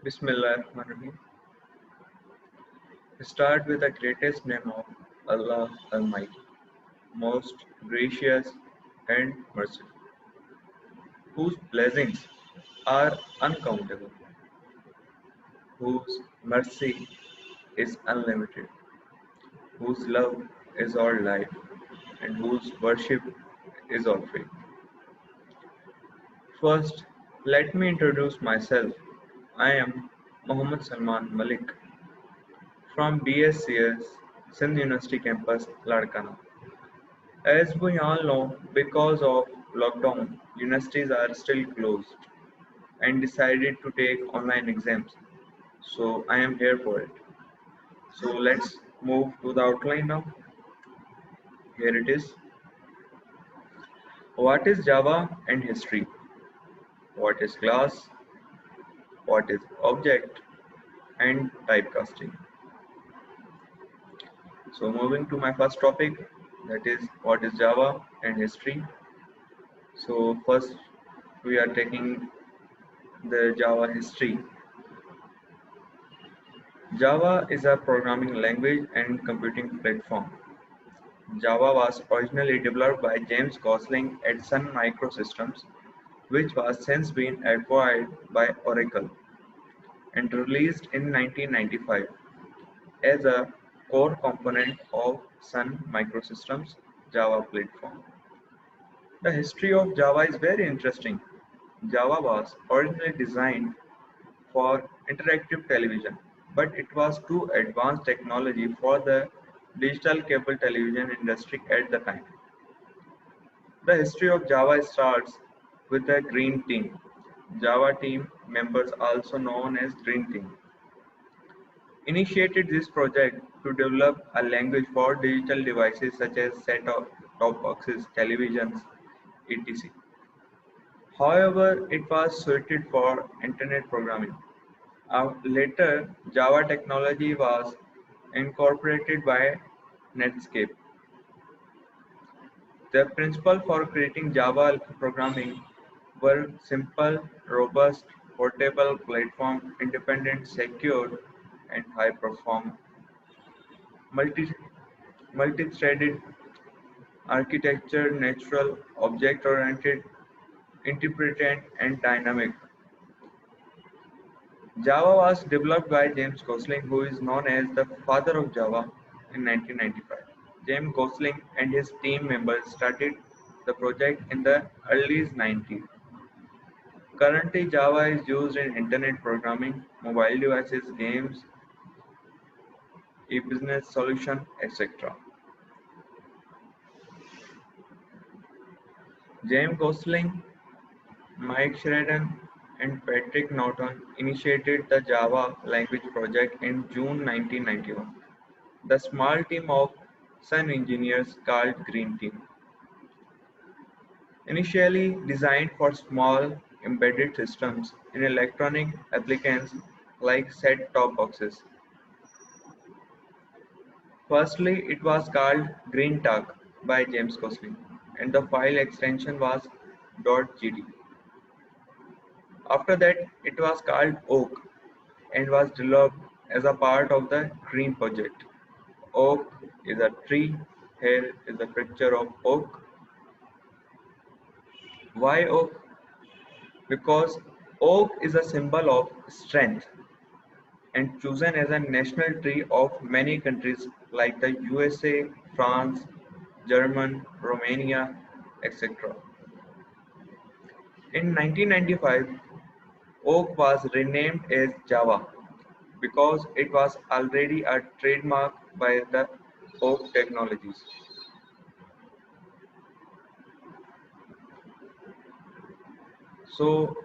Bismillahirrahmanirrahim. Start with the greatest name of Allah Almighty, most gracious and merciful, whose blessings are uncountable, whose mercy is unlimited, whose love is all life, and whose worship is all faith. First, let me introduce myself. I am Muhammad Salman Malik from BSCS Sindh University campus, Ladkana. As we all know, because of lockdown, universities are still closed and decided to take online exams. So I am here for it. So let's move to the outline now. Here it is. What is Java and history? What is class? What is object and typecasting? So moving to my first topic, that is what is Java and history. So first we are taking the Java history. Java is a programming language and computing platform. Java was originally developed by James Gosling at Sun Microsystems, which was since been acquired by Oracle and released in 1995 as a core component of Sun Microsystems Java platform. The history of Java is very interesting. Java was originally designed for interactive television, but it was too advanced technology for the digital cable television industry at the time. The history of Java starts with the Green Team. Java team members, also known as Green Team, initiated this project to develop a language for digital devices such as set-top boxes, televisions, etc. However, it was suited for internet programming. Later, Java technology was incorporated by Netscape. The principles for creating Java programming were simple, robust, portable, platform independent, secure, and high performance. Multi multi-threaded architecture, natural, object-oriented, interpretant, and dynamic. Java was developed by James Gosling, who is known as the father of Java, in 1995. James Gosling and his team members started the project in the early 90s. Currently, Java is used in internet programming, mobile devices, games, e-business solution, etc. James Gosling, Mike Sheridan, and Patrick Norton initiated the Java language project in June 1991. The small team of Sun engineers called Green Team, initially designed for small embedded systems in electronic applications like set-top boxes. Firstly, it was called GreenTalk by James Gosling, and the file extension was .gd. After that, it was called Oak and was developed as a part of the Green project. Oak is a tree. Here is a picture of oak. Why oak? Because oak is a symbol of strength and chosen as a national tree of many countries like the USA, France, Germany, Romania, etc. In 1995, oak was renamed as Java because it was already a trademark by the Oak Technologies. So,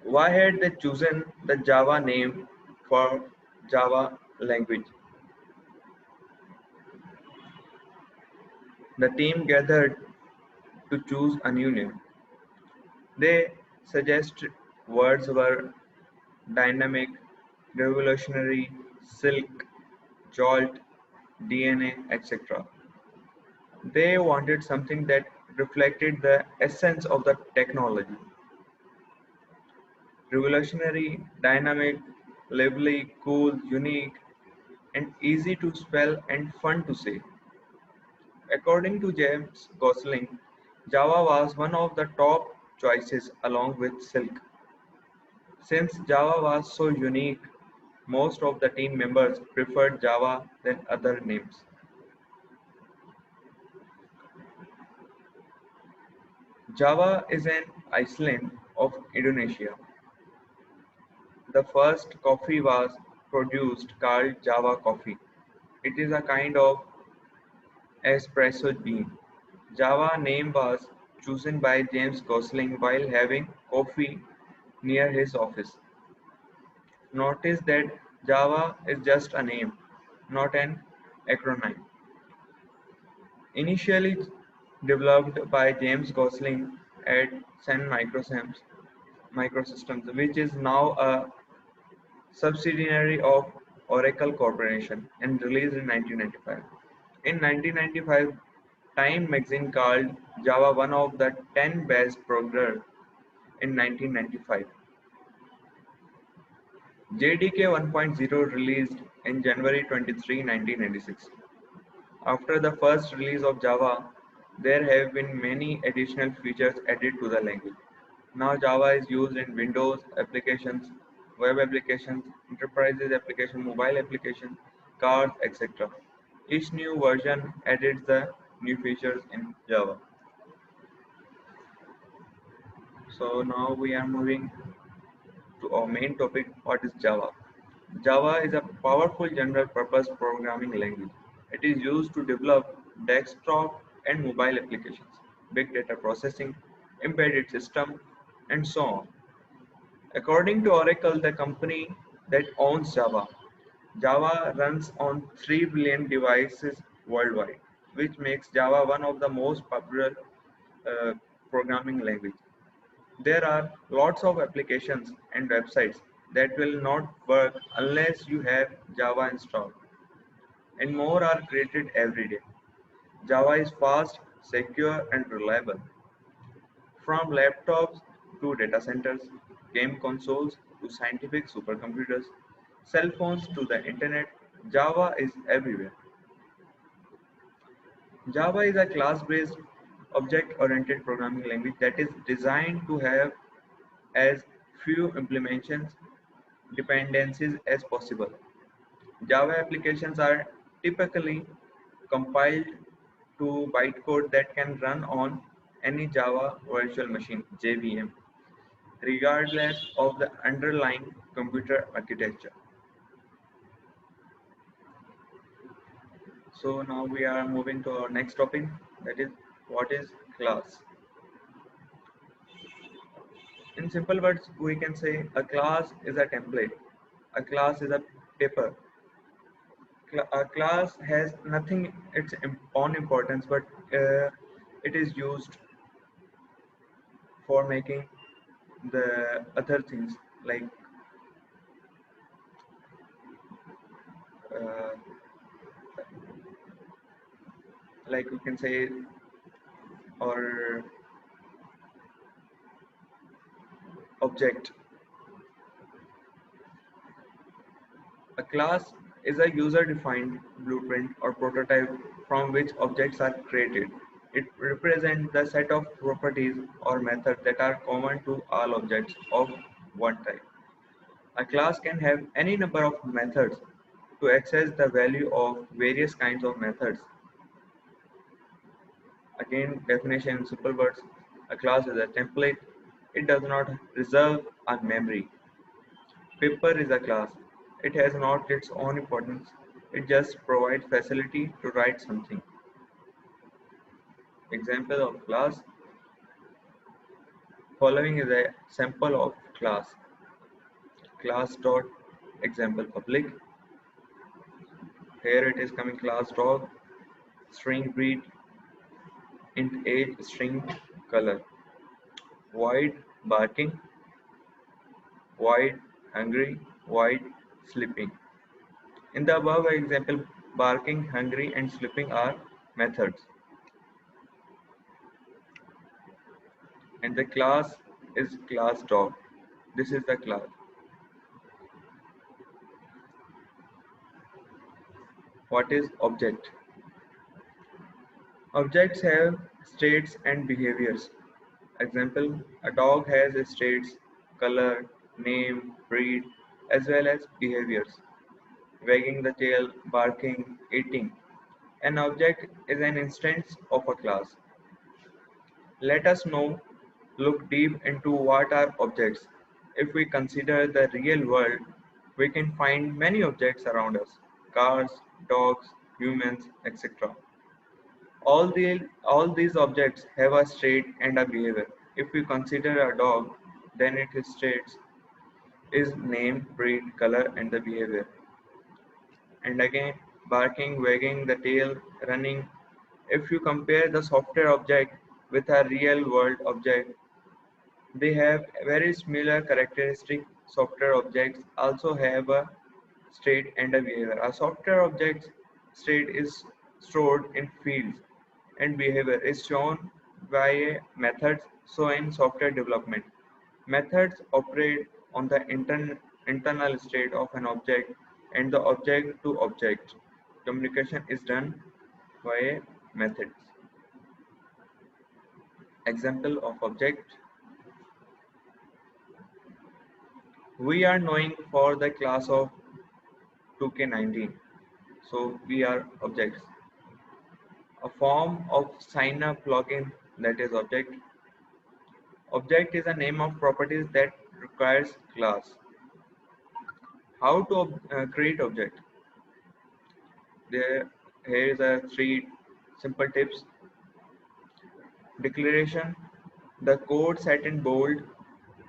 why had they chosen the Java name for Java language? The team gathered to choose a new name. They suggested words were dynamic, revolutionary, silk, jolt, DNA, etc. They wanted something that reflected the essence of the technology. Revolutionary, dynamic, lively, cool, unique, and easy to spell and fun to say. According to James Gosling, Java was one of the top choices along with Silk. Since Java was so unique, most of the team members preferred Java than other names. Java is an island of Indonesia. The first coffee was produced called Java coffee. It is a kind of espresso bean. Java name was chosen by James Gosling while having coffee near his office. Notice that Java is just a name, not an acronym. Initially developed by James Gosling at Sun Microsystems, which is now a subsidiary of Oracle Corporation and released in 1995. In 1995, Time magazine called Java one of the 10 best programmers in 1995. JDK 1.0 released in January 23, 1996. After the first release of Java, there have been many additional features added to the language. Now Java is used in Windows applications, web applications, enterprises applications, mobile applications, cars, etc. Each new version added the new features in Java. So now we are moving to our main topic, what is Java? Java is a powerful general purpose programming language. It is used to develop desktop and mobile applications, big data processing, embedded system, and so on. According to Oracle, the company that owns Java, Java runs on 3 billion devices worldwide, which makes Java one of the most popular uh, programming language. There are lots of applications and websites that will not work unless you have Java installed, and more are created every day. Java is fast, secure, and reliable. From laptops to data centers, game consoles to scientific supercomputers, cell phones to the internet, Java is everywhere. Java is a class-based, object-oriented programming language that is designed to have as few implementations dependencies as possible. Java applications are typically compiled to bytecode that can run on any Java virtual machine (JVM), regardless of the underlying computer architecture. So now we are moving to our next topic, that is what is class. In simple words, we can say a class is a template, a class is a paper. A class has nothing its own importance, but it is used for making the other things uh, like we can say, or object. A class is a user-defined blueprint or prototype from which objects are created. It represents the set of properties or methods that are common to all objects of one type. A class can have any number of methods to access the value of various kinds of methods. Again, definition in simple words, a class is a template. It does not reserve a memory. Paper is a class. It has not its own importance. It just provides facility to write something. Example of class. Following is a sample of class. Class dot example public. Here it is coming class dog, string breed, int age, string color, void barking, void hungry, void sleeping. In the above example, barking, hungry, and sleeping are methods, and the class is class dog. This is the class. What is object? Objects have states and behaviors. Example, a dog has states, color, name, breed, as well as behaviors. Wagging the tail, barking, eating. An object is an instance of a class. Let us now look deep into what are objects. If we consider the real world, we can find many objects around us: cars, dogs, humans, etc. All these objects have a state and a behavior. If we consider a dog, then its states is name, breed, color, and the behavior. And again, barking, wagging the tail, running. If you compare the software object with a real world object, they have very similar characteristic. Software objects also have a state and a behavior. A software object's state is stored in fields and behavior is shown by methods. So in software development, methods operate on the internal state of an object and the object to object. Communication is done via methods. Example of object. We are knowing for the class of 2K19. So we are objects. A form of sign up login, that is object. Object is a name of properties that requires class. How to create object? There here is a three simple tips. Declaration. The code set in bold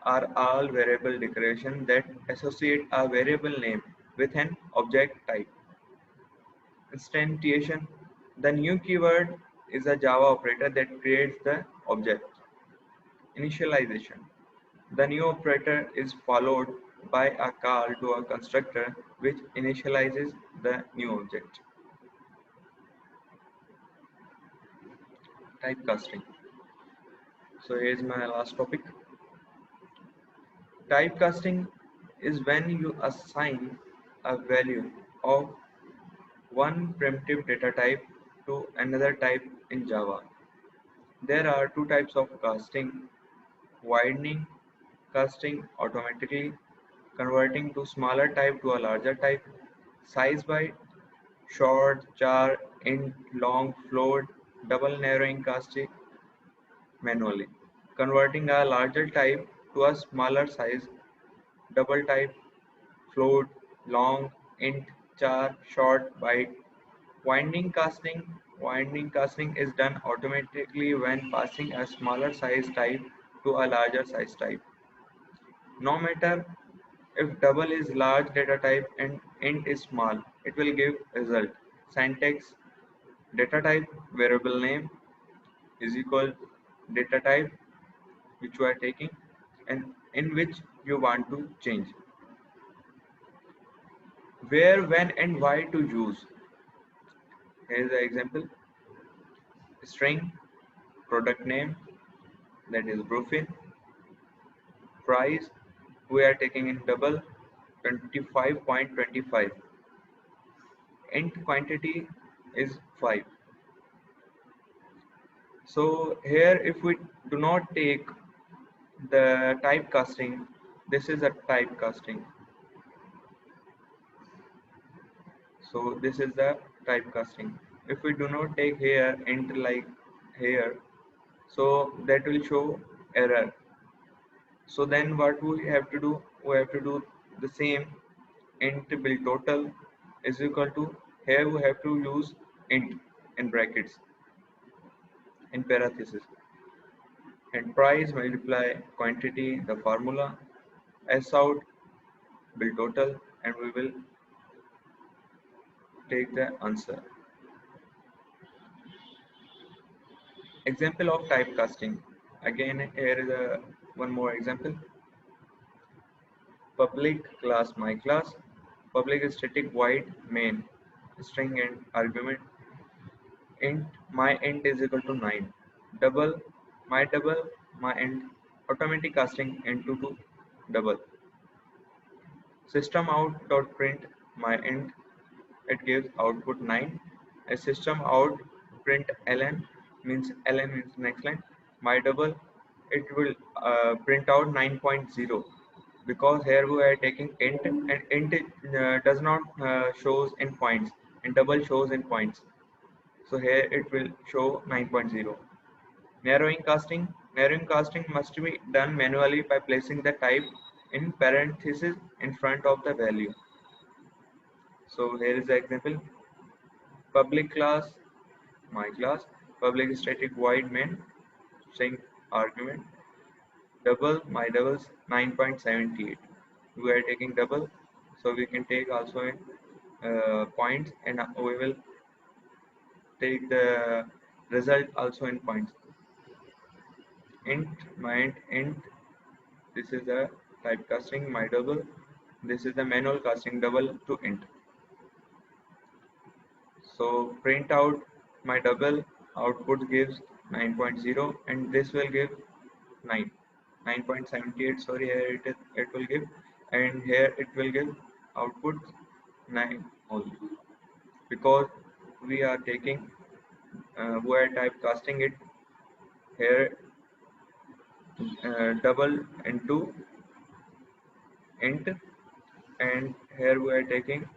are all variable declaration that associate a variable name with an object type. Instantiation. The new keyword is a Java operator that creates the object. Initialization. The new operator is followed by a call to a constructor which initializes the new object. Typecasting. So here's my last topic. Typecasting is when you assign a value of one primitive data type to another type in Java. There are two types of casting: widening casting automatically converting to smaller type to a larger type, size by short, char, int, long, float, double narrowing casting manually, converting a larger type to a smaller size, double type, float, long, int, char, short, byte. Winding casting is done automatically when passing a smaller size type to a larger size type. No matter if double is large data type and int is small, it will give result. Syntax: data type variable name is equal data type which you are taking and in which you want to change. Where, when, and why to use. Here is the example: string, product name, that is Brufin, price, we are taking in double 25.25, int quantity is 5. So here if we do not take the typecasting, this is a typecasting. So this is the typecasting. If we do not take here int like here, so that will show error. So then what we have to do? We have to do the same. Int bill total is equal to, here we have to use int in brackets in parentheses, and price multiply quantity, the formula, s out bill total, and we will take the answer. Example of typecasting. Again, here is one more example. Public class my class. Public is static void main string and argument. Int my int is equal to 9. Double my int automatic casting into 2. double. System out dot print my int, it gives output 9. A system out print ln means ln means next line. My double, it will print out 9.0, because here we are taking int, and int does not shows in points, and double shows in points. So here it will show 9.0. Narrowing casting must be done manually by placing the type in parentheses in front of the value. So here is the example: public class, my class, public static void main, string argument, double, my doubles 9.78. We are taking double, so we can take also in points, and we will take the result also in points. Int, my int, this is the typecasting, my double, this is the manual casting double to int. So print out my double, output gives 9.0, and this will give 9, 9.78, sorry, here it will give, and here it will give output 9 only, because we are taking we are typecasting it here double into int, and here we are taking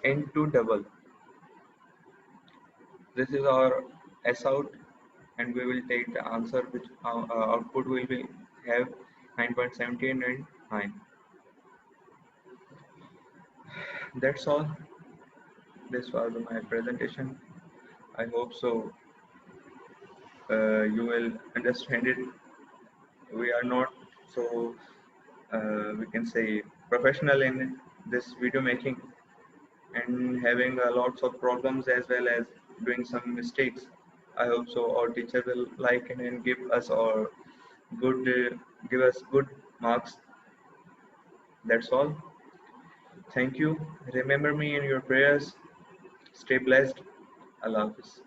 int to double. This is our S out, and we will take the answer, which output will be have 9.17 and 9. That's all. This was my presentation. I hope so you will understand it. We are not so we can say professional in this video making, and having lots of problems as well as doing some mistakes. I hope so our teacher will like and give us or good give us good marks. That's all. Thank you. Remember me in your prayers. Stay blessed. Allah Hafiz.